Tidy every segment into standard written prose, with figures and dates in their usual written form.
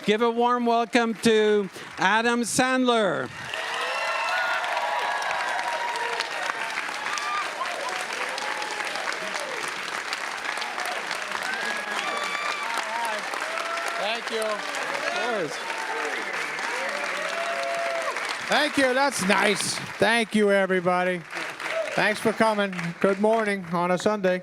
Give a warm welcome to Adam Sandler. Thank you. Of course. Thank you. That's nice. Thank you, everybody. Thanks for coming. Good morning on a Sunday.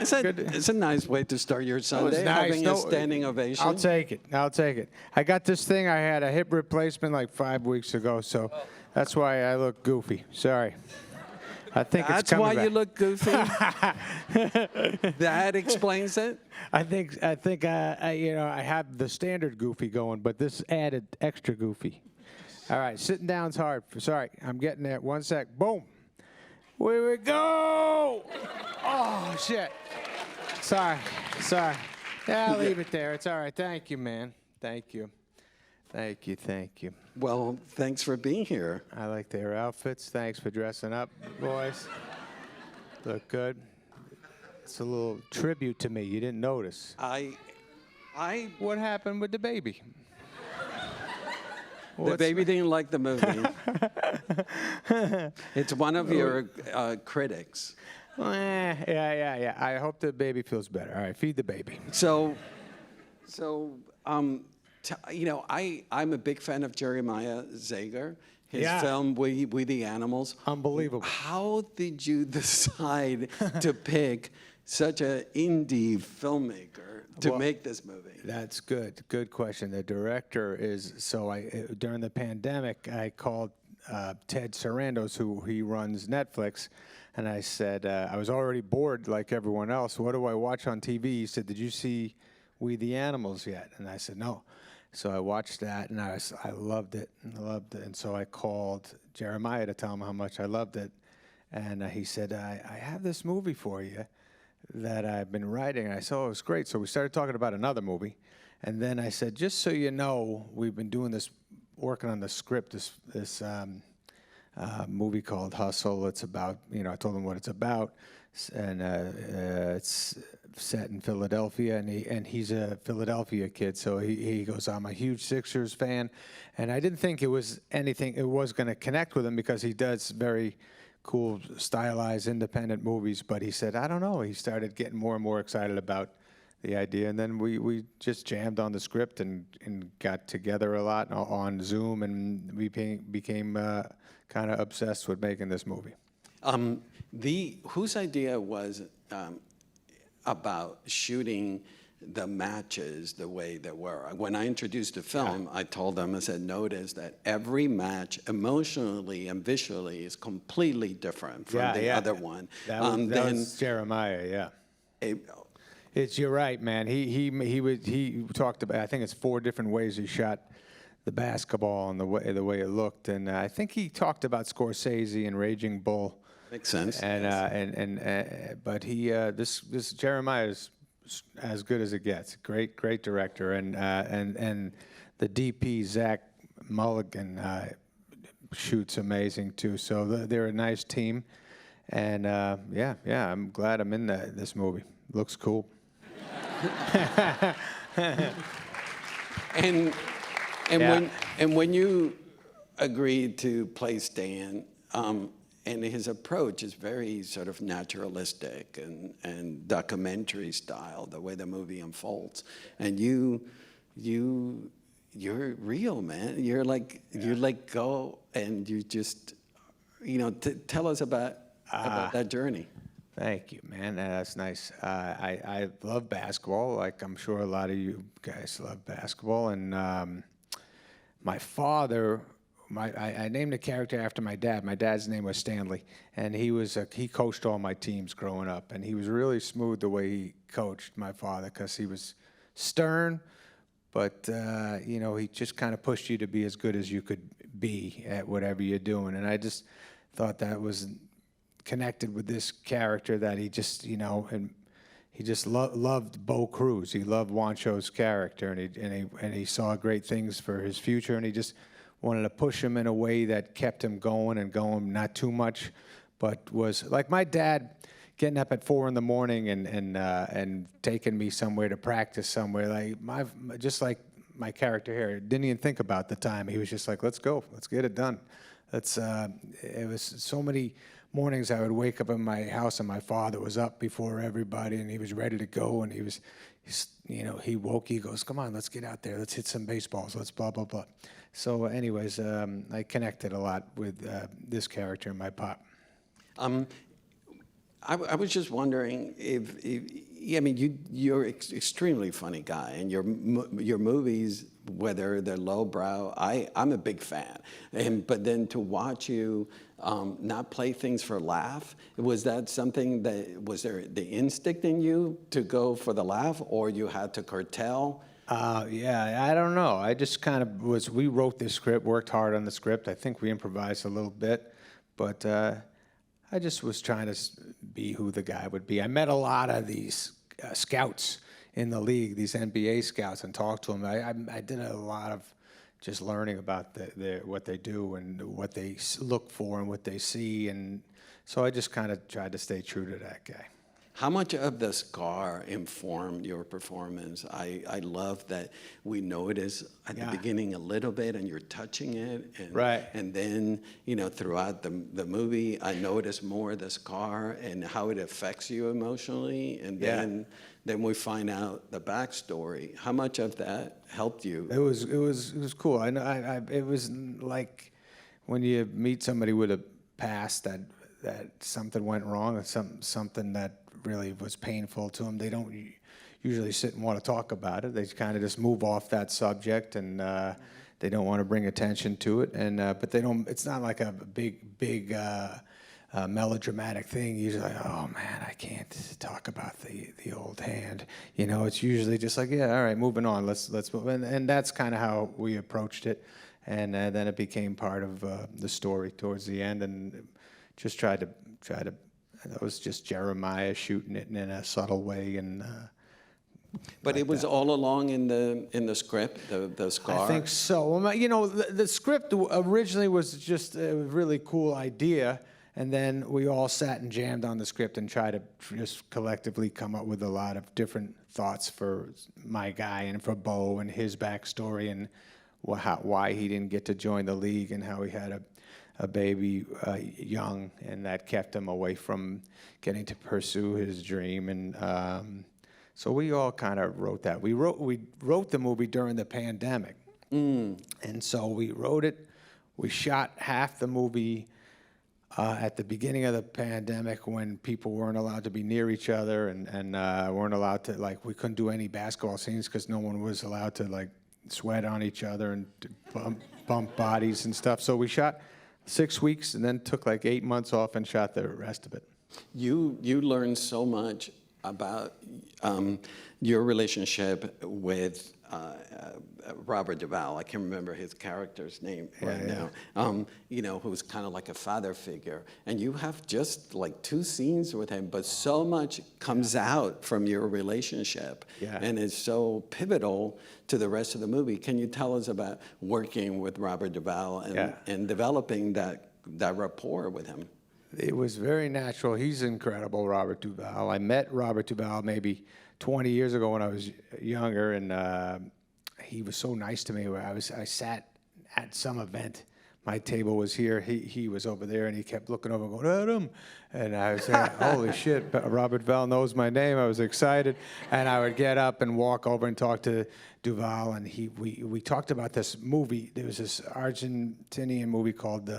It's a nice way to start your Sunday, having a standing ovation. I'll take it. I'll take it. I got this thing. I had a hip replacement like 5 weeks ago, so that's why I look goofy. Sorry. I think that's it's coming why back. you look goofy. That explains it. I think I have the standard goofy going, but this added extra goofy. All right, sitting down's hard. Sorry, I'm getting there. 1 sec. Boom. Here we go. Oh shit. Sorry. Yeah, I'll leave it there. It's all right. Thank you, man. Thank you. Well, thanks for being here. I like their outfits. Thanks for dressing up, boys. Look good. It's a little tribute to me. You didn't notice. What happened with the baby? The baby didn't like the movie. It's one of your critics. Yeah. I hope the baby feels better. All right, feed the baby. I'm a big fan of Jeremiah Zager. His film, We the Animals. Unbelievable. How did you decide to pick such an indie filmmaker to make this movie? That's good. Good question. The director is, during the pandemic, I called Ted Sarandos, who he runs Netflix, and I said, I was already bored like everyone else. What do I watch on TV? He said, did you see We the Animals yet? And I said, no. So I watched that, and I loved it. And so I called Jeremiah to tell him how much I loved it. And he said, I have this movie for you that I've been writing. And I said, oh, it was great. So we started talking about another movie. And then I said, just so you know, we've been doing this, working on the script, this movie called Hustle. It's about, I told him what it's about. And it's set in Philadelphia, and he's a Philadelphia kid, so he goes, I'm a huge Sixers fan, and I didn't think it was going to connect with him because he does very cool, stylized, independent movies, but he said, I don't know. He started getting more and more excited about the idea, and then we just jammed on the script and got together a lot on Zoom, and we became kind of obsessed with making this movie. Whose idea was about shooting the matches the way they were? When I introduced the film, I told them, I said, notice that every match emotionally and visually is completely different from the other one. That was Jeremiah, You're right, man. He talked about, I think it's 4 different ways he shot the basketball and the way it looked, and I think he talked about Scorsese and Raging Bull. Makes sense. But this Jeremiah is as good as it gets. Great director, and the DP Zach Mulligan shoots amazing too. So they're a nice team, and I'm glad I'm in this movie. Looks cool. When you agreed to play Stan. And his approach is very sort of naturalistic and documentary style, the way the movie unfolds. And you're real, man. You let go, and you just, tell us about that journey. Thank you, man. That's nice. I love basketball, like I'm sure a lot of you guys love basketball. And my father. I named the character after my dad. My dad's name was Stanley, and he coached all my teams growing up, and he was really smooth the way he coached, my father, because he was stern, but he just kind of pushed you to be as good as you could be at whatever you're doing. And I just thought that was connected with this character, that he just and he just loved Bo Cruz. He loved Juancho's character, and he saw great things for his future, and he just wanted to push him in a way that kept him going, not too much, but was like my dad getting up at 4 in the morning and taking me somewhere to practice somewhere. Like just like my character here, didn't even think about the time. He was just like, let's go, let's get it done. It was so many mornings I would wake up in my house and my father was up before everybody and he was ready to go, and he woke, he goes, come on, let's get out there, let's hit some baseballs, let's blah, blah, blah. So anyways, I connected a lot with this character and my pop. I was just wondering I mean, you're extremely funny guy, and your movies, whether they're lowbrow, I'm a big fan. But then to watch you not play things for laugh, was that something was there the instinct in you to go for the laugh, or you had to curtail? Yeah, I don't know. I just kind of we wrote this script, worked hard on the script. I think we improvised a little bit, but I just was trying to be who the guy would be. I met a lot of these scouts in the league, these NBA scouts, and talked to them. I did a lot of just learning about what they do and what they look for and what they see, and so I just kind of tried to stay true to that guy. How much of the scar informed your performance? I love that we notice at the beginning a little bit, and you're touching it, and, right. And then throughout the movie, I notice more the scar and how it affects you emotionally, and then we find out the backstory. How much of that helped you? It was cool. It was like when you meet somebody with a past that something went wrong, or something that really was painful to them. They don't usually sit and want to talk about it. They kind of just move off that subject, and they don't want to bring attention to it. And but they don't. It's not like a big melodramatic thing. Usually, like, oh man, I can't talk about the old hand. It's usually just like, yeah, all right, moving on. Let's move. And that's kind of how we approached it. And then it became part of the story towards the end, and just tried to. That was just Jeremiah shooting it in a subtle way, and. But it was all along in the script, the scar. I think so. Well, the script originally was just a really cool idea, and then we all sat and jammed on the script and tried to just collectively come up with a lot of different thoughts for my guy and for Bo and his backstory and why he didn't get to join the league and how he had a baby young, and that kept him away from getting to pursue his dream. And so we all kind of wrote that. We wrote the movie during the pandemic, and so we wrote it. We shot half the movie at the beginning of the pandemic, when people weren't allowed to be near each other and weren't allowed to, we couldn't do any basketball scenes because no one was allowed to sweat on each other and bump bodies and stuff. So we shot 6 weeks and then took 8 months off and shot the rest of it. You learned so much about your relationship with Robert Duvall. I can't remember his character's name now. Who's kind of like a father figure. And you have just 2 scenes with him, but so much comes out from your relationship. Yeah. And it's so pivotal to the rest of the movie. Can you tell us about working with Robert Duvall and developing that rapport with him? It was very natural. He's incredible, Robert Duvall. I met Robert Duvall maybe 20 years ago when I was younger, and he was so nice to me. I sat at some event. My table was here. He was over there, and he kept looking over and going, Adam. And I was like, holy shit, Robert Duvall knows my name. I was excited. And I would get up and walk over and talk to Duvall, and we talked about this movie. There was this Argentinian movie called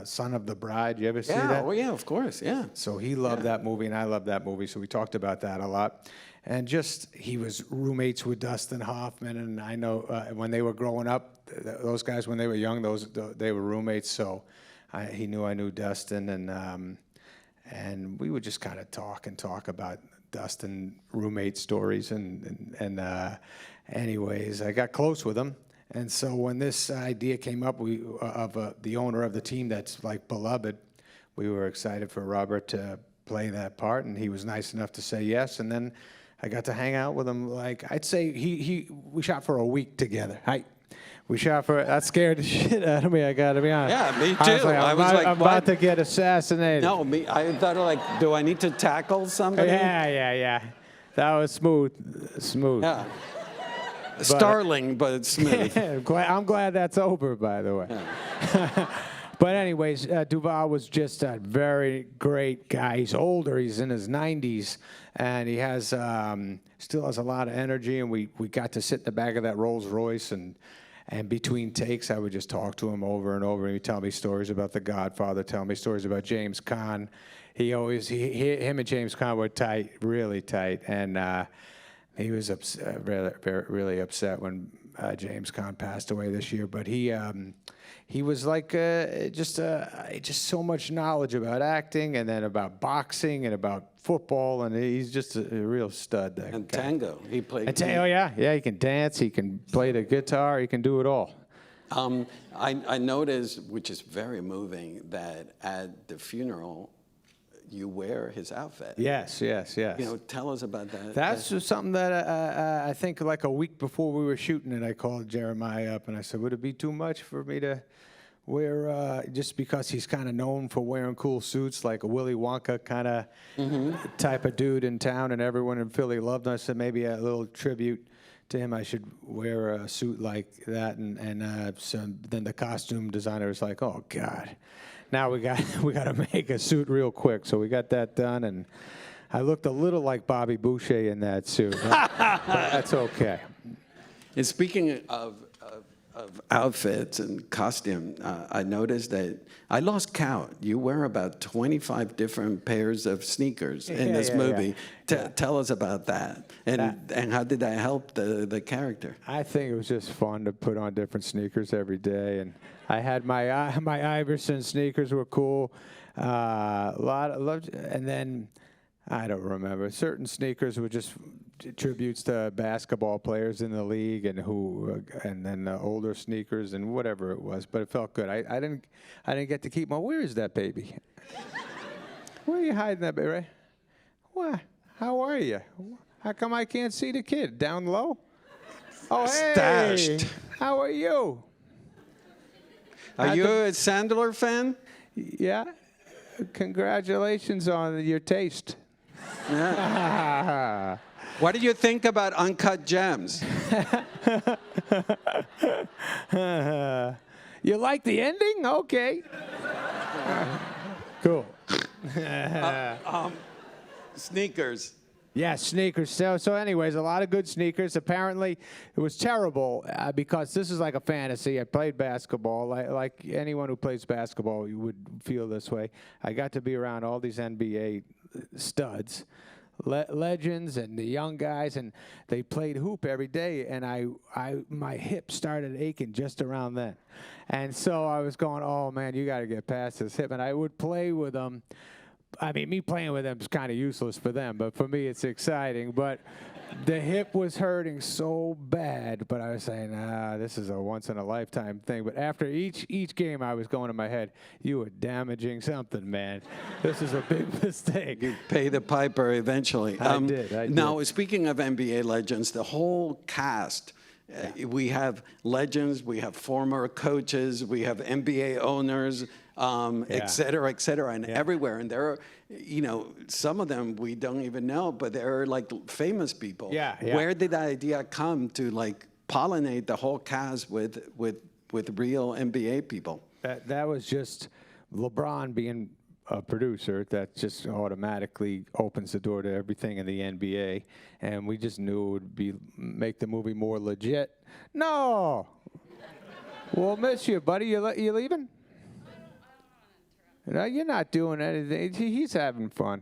Son of the Bride. You ever see that? Oh, yeah, of course, yeah. So he loved that movie, and I loved that movie, so we talked about that a lot. And he was roommates with Dustin Hoffman, and I know when they were growing up, those guys, when they were young, they were roommates, so he knew I knew Dustin, and we would just kind of talk about Dustin roommate stories, and anyways, I got close with him. And so when this idea came up of the owner of the team that's beloved, we were excited for Robert to play that part, and he was nice enough to say yes. And then I got to hang out with him. I'd say we shot for a week together. We shot for that scared the shit out of me. I gotta be honest. Yeah, me I was too. like, I was like, I'm what? about to get assassinated. No, me. I thought like, do I need to tackle somebody? Yeah. That was smooth. Yeah. Starling, but smooth. I'm glad that's over, by the way. Yeah. But anyways, Duvall was just a very great guy. He's older. He's in his 90s, and he has still has a lot of energy. And we got to sit in the back of that Rolls Royce, and between takes, I would just talk to him over and over. And he'd tell me stories about The Godfather, tell me stories about James Caan. Him and James Caan were tight, really tight, and he was really upset when James Caan passed away this year. But he was like just so much knowledge about acting, and then about boxing and about football, and he's just a real stud. That And guy. tango. He played. Oh yeah, he can dance, he can play the guitar, he can do it all. I noticed, which is very moving, that at the funeral, you wear his outfit. Yes. You know, tell us about that. That's just something that I think like a week before we were shooting it, I called Jeremiah up and I said, would it be too much for me to wear, just because he's kind of known for wearing cool suits, like a Willy Wonka kind of type of dude in town, and everyone in Philly loved him. I said maybe a little tribute to him, I should wear a suit like that. So then the costume designer was like, oh, God. Now we got to make a suit real quick. So we got that done, and I looked a little like Bobby Boucher in that suit. But that's okay. And speaking of outfits and costume, I noticed that I lost count. You wear about 25 different pairs of sneakers in this movie. Tell us about that. And how did that help the character? I think it was just fun to put on different sneakers every day, and I had my Iverson sneakers were cool. And then I don't remember. Certain sneakers were just tributes to basketball players in the league, and then older sneakers and whatever it was. But it felt good. I didn't get to keep my. Where is that baby? Where are you hiding that baby? Right? What? How are you? How come I can't see the kid? Down low? Oh, hey. Stashed. How are you? Are you a Sandler fan? Yeah. Congratulations on your taste. Yeah. What do you think about Uncut Gems? You like the ending? Okay. Cool. Sneakers. Yeah, sneakers. So anyways, a lot of good sneakers. Apparently, it was terrible because this is like a fantasy. I played basketball. Like anyone who plays basketball, you would feel this way. I got to be around all these NBA studs, legends, and the young guys, and they played hoop every day. And my hip started aching just around then, and so I was going, "Oh man, you got to get past this hip." And I would play with them. I mean, me playing with them is kind of useless for them, but for me, it's exciting. But the hip was hurting so bad, but I was saying, this is a once-in-a-lifetime thing. But after each game, I was going in my head, you were damaging something, man. This is a big mistake. You pay the piper eventually. I did. Now, speaking of NBA legends, the whole cast, we have legends, we have former coaches, we have NBA owners, et cetera, and everywhere. And there are, some of them we don't even know, but they're like famous people. Yeah. Where did the idea come to like pollinate the whole cast with real NBA people? That was just LeBron being a producer. That just automatically opens the door to everything in the NBA, and we just knew it would make the movie more legit. No, we'll miss you, buddy. You leaving? No, you're not doing anything. He's having fun.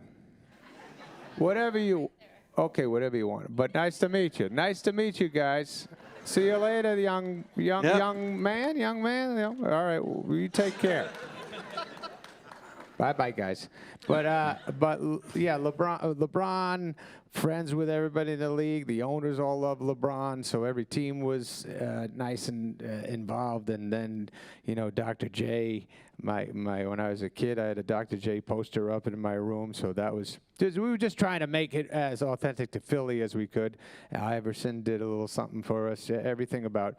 Whatever you want. But nice to meet you. Nice to meet you guys. See you later, young man. All right, well, you take care. Bye, guys. But yeah, LeBron, friends with everybody in the league. The owners all love LeBron, so every team was nice and involved. And then, Dr. J when I was a kid, I had a Dr. J poster up in my room, so that was we were just trying to make it as authentic to Philly as we could. Iverson did a little something for us. Everything about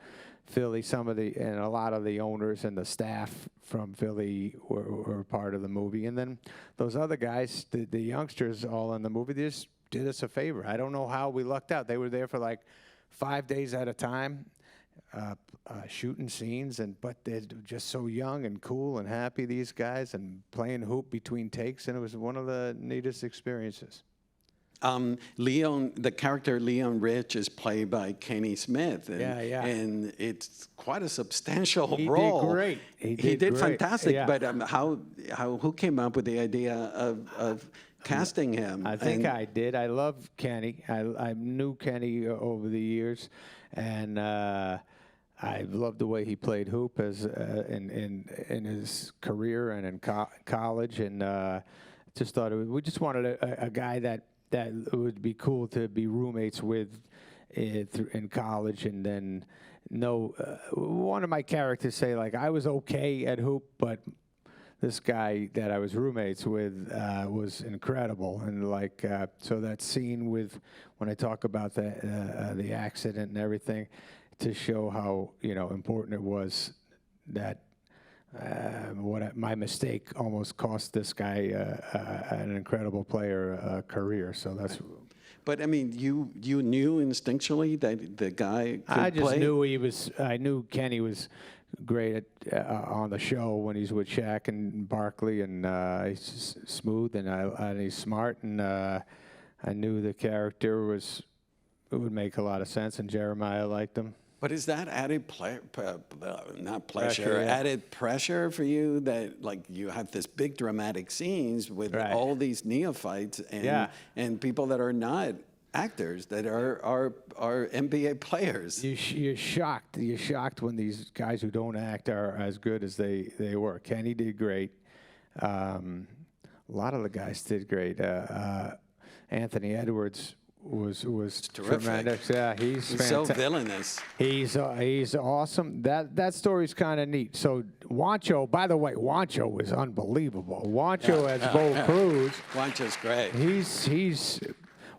Philly, and a lot of the owners and the staff from Philly were part of the movie, and then those other guys, the youngsters, all in the movie, they just did us a favor. I don't know how we lucked out. They were there for like 5 days at a time. Shooting scenes, but they're just so young and cool and happy, these guys, and playing hoop between takes, and it was one of the neatest experiences. Leon, the character Leon Rich is played by Kenny Smith. And, Yeah. And it's quite a substantial He role. did great. He did great. fantastic. Yeah. But who came up with the idea of casting him? I think I did. I love Kenny. I knew Kenny over the years, and I loved the way he played hoop as in his career and in college, and just thought we just wanted a guy that would be cool to be roommates with in college, and then one of my characters say, like, I was okay at hoop, but this guy that I was roommates with was incredible, and like so that scene when I talk about the accident and everything, to show how important it was that my mistake almost cost this guy an incredible player career. So that's. But I mean, you knew instinctually that the guy could I just play? knew I knew Kenny was great on the show when he's with Shaq and Barkley, and he's smooth and he's smart, and I knew the character it would make a lot of sense, and Jeremiah liked him. But is that added not pleasure, Pressure, yeah. added pressure for you that, like, you have this big dramatic scenes with Right. all these neophytes and people that are not actors, that are NBA players? You're shocked. You're shocked when these guys who don't act are as good as they were. Kenny did great. A lot of the guys did great. Anthony Edwards was terrific. tremendous. Yeah, he's so fantastic. villainous. He's awesome. That story's kind of neat. So Juancho, by the way, Juancho was unbelievable. Juancho as Bo Cruz. Juancho's great. He's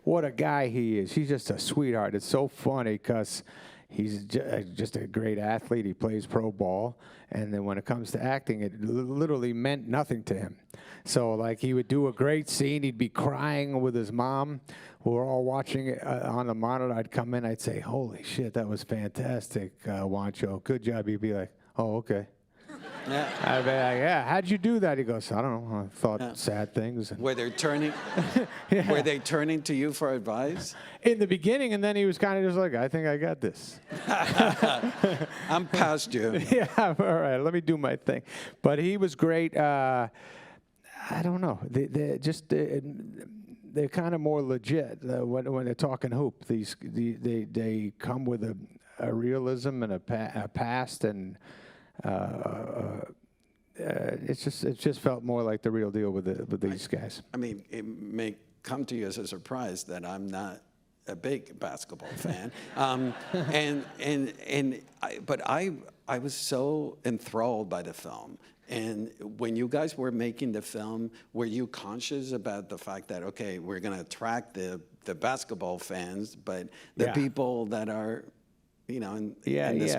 what a guy he is. He's just a sweetheart. It's so funny because he's just a great athlete. He plays pro ball. And then when it comes to acting, it literally meant nothing to him. So, like, he would do a great scene. He'd be crying with his mom. We're all watching it on the monitor. I'd come in. I'd say, holy shit, that was fantastic, Juancho. Good job. He'd be like, oh, okay. Yeah. I'd be like, yeah, how'd you do that? He goes, I don't know. I thought sad things. Were they turning to you for advice? In the beginning, and then he was kind of just like, I think I got this. I'm past you. Yeah, all right, let me do my thing. But he was great. I don't know. They're kind of more legit when they're talking hoop. They come with a realism and a past, and it just felt more like the real deal with these guys. I mean, it may come to you as a surprise that I'm not a big basketball fan, but I was so enthralled by the film. And when you guys were making the film, were you conscious about the fact that, okay, we're going to attract the basketball fans, but the people that are, in this.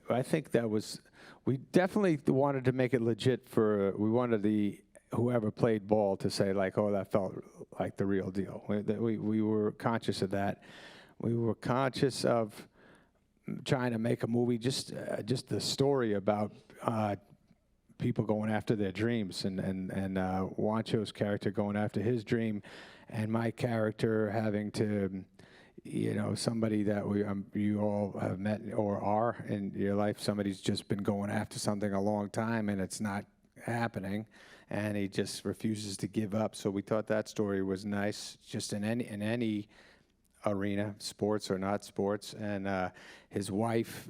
I think that was. We definitely wanted to make it legit we wanted whoever played ball to say, like, oh, that felt like the real deal. We were conscious of that. We were conscious of trying to make a movie, just the story about people going after their dreams, and Juancho's character going after his dream, and my character having to, somebody that you all have met or are in your life. Somebody's just been going after something a long time, and it's not happening, and he just refuses to give up. So we thought that story was nice, just in any arena, sports or not sports. And his wife,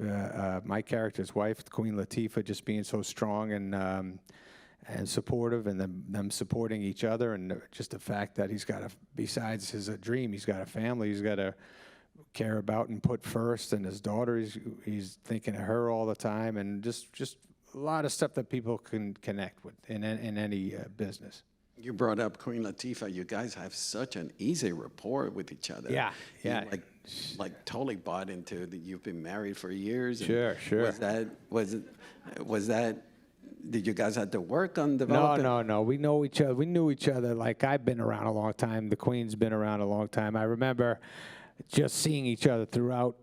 my character's wife, Queen Latifah, just being so strong and supportive, and them supporting each other, and just the fact that he's got besides his dream, he's got a family he's got to care about and put first, and his daughter, he's thinking of her all the time, and just lot of stuff that people can connect with in any business. You brought up Queen Latifah. You guys have such an easy rapport with each other. Yeah, yeah. You like totally bought into that. You've been married for years. and Sure. Was that? Did you guys have to work on developing? No. We know each other. We knew each other. Like, I've been around a long time. The Queen's been around a long time. I remember just seeing each other throughout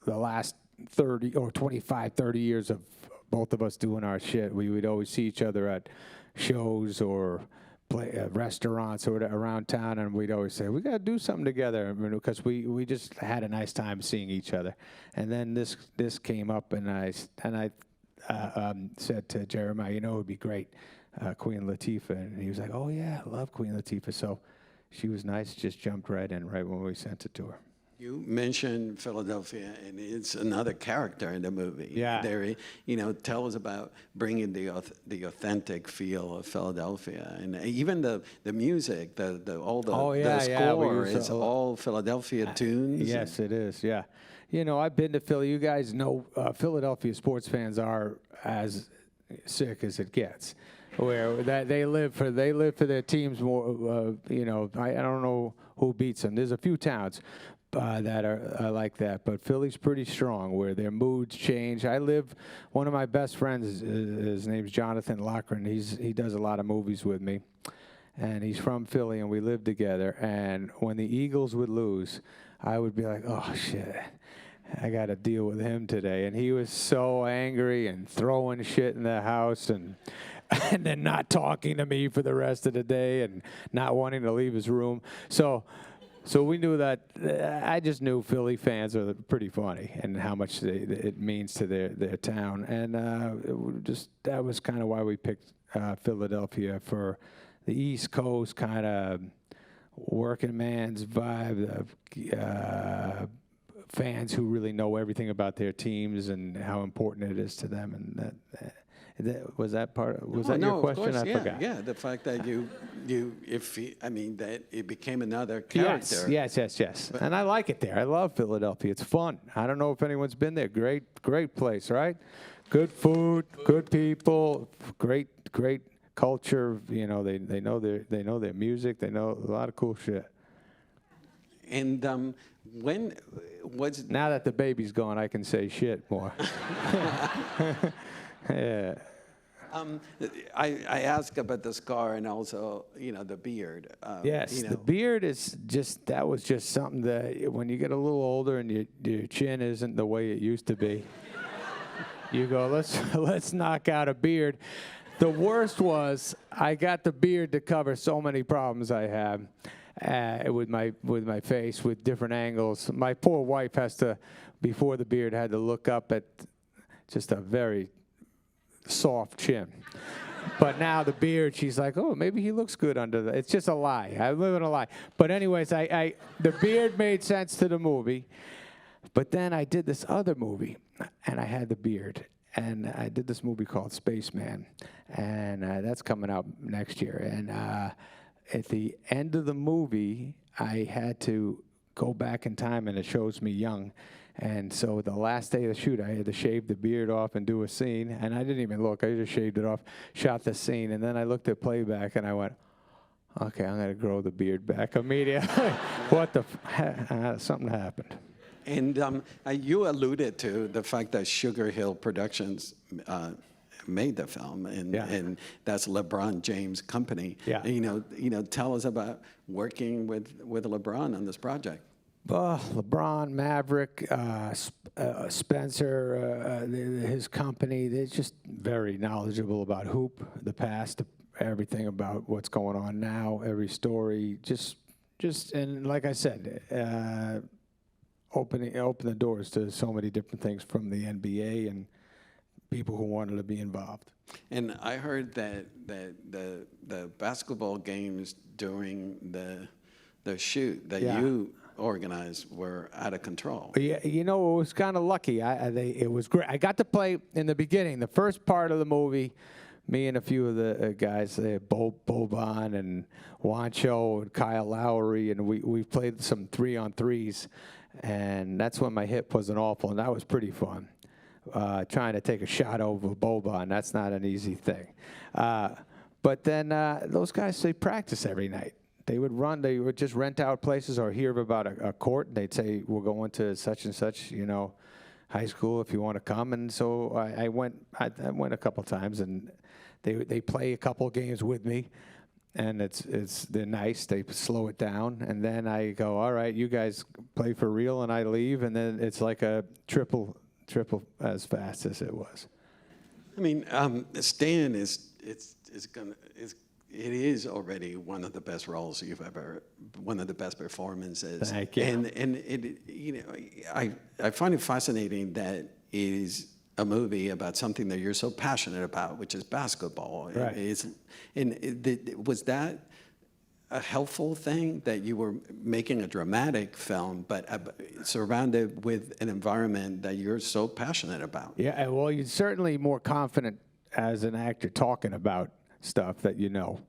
the last 30 or 25, 30 years of both of us doing our shit. We would always see each other at shows or restaurants or around town, and we'd always say, we got to do something together, because we just had a nice time seeing each other. And then this came up, and I said to Jeremiah, it would be great, Queen Latifah. And he was like, oh, yeah, I love Queen Latifah. So she was nice, just jumped right in right when we sent it to her. You mentioned Philadelphia, and it's another character in the movie. Yeah. There, tell us about bringing the authentic feel of Philadelphia, and even the music, the score is all Philadelphia tunes. Yes, it is. Yeah. I've been to Philly. You guys know Philadelphia sports fans are as sick as it gets, where they live for their teams more. I don't know who beats them. There's a few towns that are like that, but Philly's pretty strong, where their moods change. One of my best friends, his name's Jonathan Lochran. He does a lot of movies with me, and he's from Philly, and we live together. And when the Eagles would lose, I would be like, oh shit, I got to deal with him today. And he was so angry and throwing shit in the house, and then not talking to me for the rest of the day, and not wanting to leave his room. So we knew that. I just knew Philly fans are pretty funny, and how much it means to their town. And that was kind of why we picked Philadelphia, for the East Coast kind of working man's vibe of fans who really know everything about their teams and how important it is to them. And was that your question? Of course, I forgot. Yeah, the fact that that it became another character. Yes. And I like it there. I love Philadelphia. It's fun. I don't know if anyone's been there. Great place, right? Good food, good people, great culture. They know their music. They know a lot of cool shit. And when was now that the baby's gone, I can say shit more. Yeah. I asked about the scar and also, the beard. Yes, the beard was just something that when you get a little older and your chin isn't the way it used to be, you go, let's knock out a beard. The worst was I got the beard to cover so many problems I have with my face, with different angles. My poor wife before the beard, had to look up at just a very soft chin. But now the beard, she's like, oh, maybe he looks good under that. It's just a lie. I live in a lie. But anyways, the beard made sense to the movie. But then I did this other movie, and I had the beard. And I did this movie called Spaceman. And that's coming out next year. And at the end of the movie, I had to go back in time, and it shows me young. And so the last day of the shoot, I had to shave the beard off and do a scene. And I didn't even look. I just shaved it off, shot the scene. And then I looked at playback, and I went, okay, I'm going to grow the beard back immediately. What the something happened. And you alluded to the fact that Sugar Hill Productions made the film, and that's LeBron James' company. Yeah. And, tell us about working with LeBron on this project. LeBron, Maverick, Spencer, his company, they're just very knowledgeable about hoop, the past, everything about what's going on now, every story. And like I said, open the doors to so many different things from the NBA and people who wanted to be involved. And I heard that the basketball games during the shoot that you organized were out of control. Yeah, it was kind of lucky. It was great. I got to play in the beginning, the first part of the movie. Me and a few of the guys, Boban and Juancho and Kyle Lowry, and we played some 3-on-3s, and that's when my hip wasn't awful, and that was pretty fun. trying to take a shot over a Boban. That's not an easy thing. But then those guys, they practice every night. They would just rent out places or hear about a court, and they'd say, we're going to such and such, high school if you want to come. And so I went a couple times, and they play a couple games with me, and they're nice. They slow it down, and then I go, all right, you guys play for real, and I leave, and then it's like a triple as fast as it was. I mean, Stan it is already one of the best roles one of the best performances. Thank you. And I find it fascinating that it is a movie about something that you're so passionate about, which is basketball. Right. Was that a helpful thing that you were making a dramatic film, but surrounded with an environment that you're so passionate about? Yeah, well, you're certainly more confident as an actor talking about stuff that you know.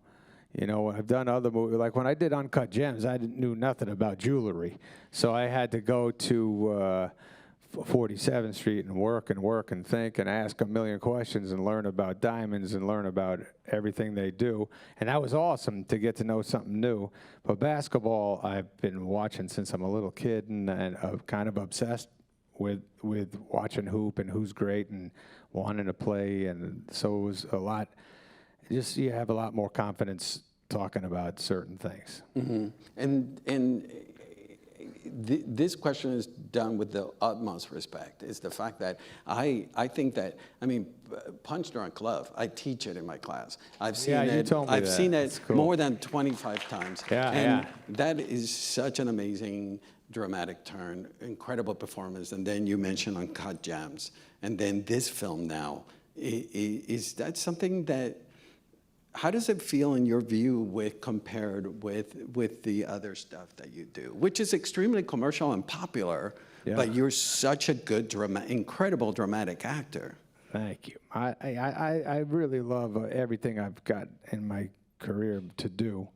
I've done other movies. Like when I did Uncut Gems, I knew nothing about jewelry. So I had to go to 47th Street and work and think and ask a million questions and learn about diamonds and learn about everything they do. And that was awesome to get to know something new. But basketball, I've been watching since I'm a little kid, and kind of obsessed with watching hoop and who's great and wanting to play. And so it was a lot. Just you have a lot more confidence talking about certain things. Mm-hmm. And this question is done with the utmost respect. Is the fact that I think that, I mean, Punch Drunk Love, I teach it in my class. I've seen it. You told me I've that. seen it That's cool. more than 25 times. Yeah. That is such an amazing dramatic turn, incredible performance. And then you mentioned Uncut Gems, and then this film now. Is that something that? How does it feel in your view compared with the other stuff that you do, which is extremely commercial and popular, but you're such a good, incredible dramatic actor? Thank you. I really love everything I've got in my career to do.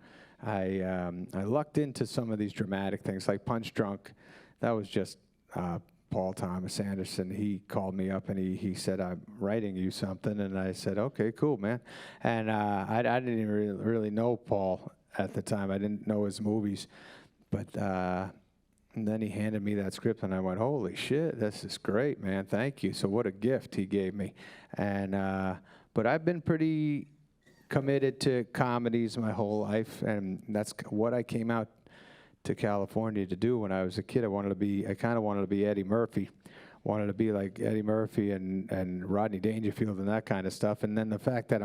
I lucked into some of these dramatic things, like Punch Drunk. That was just Paul Thomas Anderson. He called me up and he said, I'm writing you something. And I said, okay, cool, man. And I didn't even really know Paul at the time. I didn't know his movies. But and then he handed me that script, and I went, holy shit, this is great, man. Thank you. So what a gift he gave me. And but I've been pretty committed to comedies my whole life, and that's what I came out to California to do when I was a kid. I kind of wanted to be Eddie Murphy. Wanted to be like Eddie Murphy and Rodney Dangerfield and that kind of stuff. And then the fact that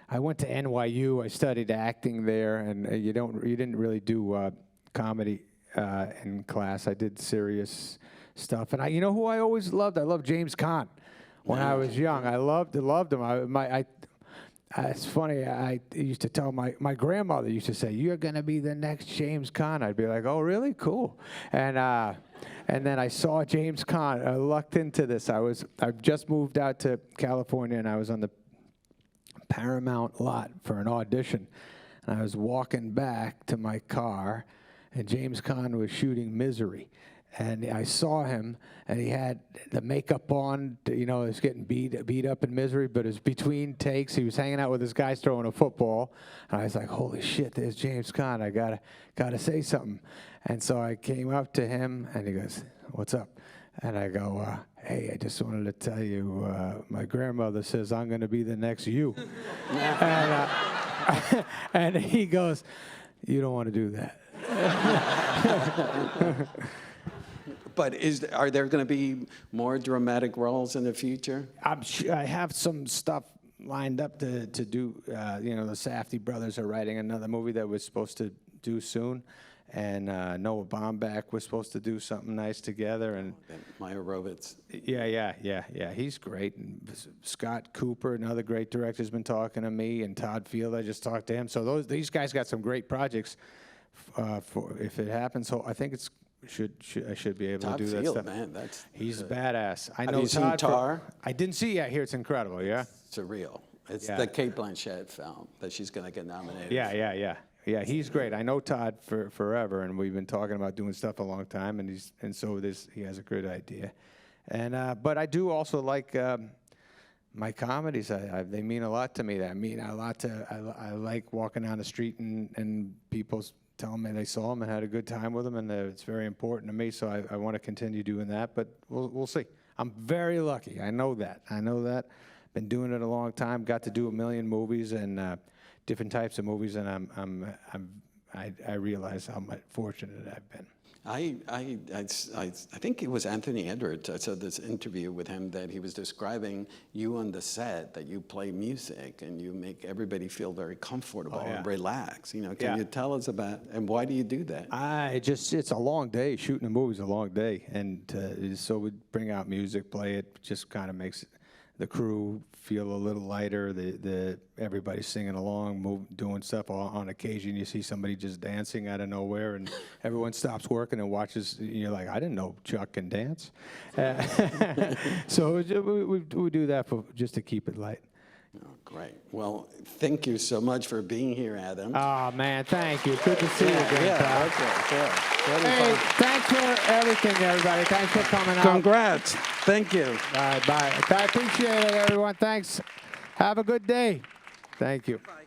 I went to NYU, I studied acting there, and you didn't really do comedy in class. I did serious stuff. And you know who I always loved? I loved James Caan when I was young. I loved him. It's funny, I used to tell my grandmother used to say, you're going to be the next James Caan. I'd be like, oh, really? Cool. And then I saw James Caan. I lucked into this. I've just moved out to California, and I was on the Paramount lot for an audition. And I was walking back to my car, and James Caan was shooting Misery. And I saw him, and he had the makeup on. He was getting beat up in Misery, but it was between takes. He was hanging out with his guys throwing a football. And I was like, holy shit, there's James Caan. I gotta say something. And so I came up to him, and he goes, what's up? And I go, hey, I just wanted to tell you, my grandmother says I'm going to be the next you. And he goes, you don't want to do that. But are there going to be more dramatic roles in the future? I'm sure I have some stuff lined up to do. The Safdie brothers are writing another movie that we're supposed to do soon. And Noah Baumbach was supposed to do something nice together. And Maya Rovitz. Yeah. He's great. And Scott Cooper, another great director, has been talking to me. And Todd Field, I just talked to him. So these guys got some great projects for if it happens. So I think I should be able Todd to do Field, that stuff. Man, he's badass. I have know you seen Todd Tar? I didn't see it. I hear it's incredible. Yeah. Surreal. It's the Kate Blanchett film that she's going to get nominated. Yeah, he's great. I know Todd for forever, and we've been talking about doing stuff a long time. And he has a good idea. And but I do also like my comedies. They mean a lot to me. I mean a lot to. I like walking down the street and people telling me they saw them and had a good time with them, and it's very important to me. So I want to continue doing that. But we'll see. I'm very lucky. I know that. Been doing it a long time. Got to do 1 million movies and different types of movies, and I realize how much fortunate I've been. I think it was Anthony Edwards. I saw this interview with him that he was describing you on the set, that you play music and you make everybody feel very comfortable and relaxed. You know, can you tell us about, and why do you do that? It's a long day. Shooting a movie is a long day, and so we bring out music, play it, just kind of makes the crew feel a little lighter. Everybody's singing along, doing stuff. On occasion, you see somebody just dancing out of nowhere, and everyone stops working and watches. You're like, I didn't know Chuck can dance. So we do that just to keep it light. Oh, great. Well, thank you so much for being here, Adam. Oh, man, thank you. Good to see you again, pal. Okay. Hey, thanks for everything, everybody. Thanks for coming out. Congrats. Thank you. Bye. I appreciate it, everyone. Thanks. Have a good day. Thank you. Bye.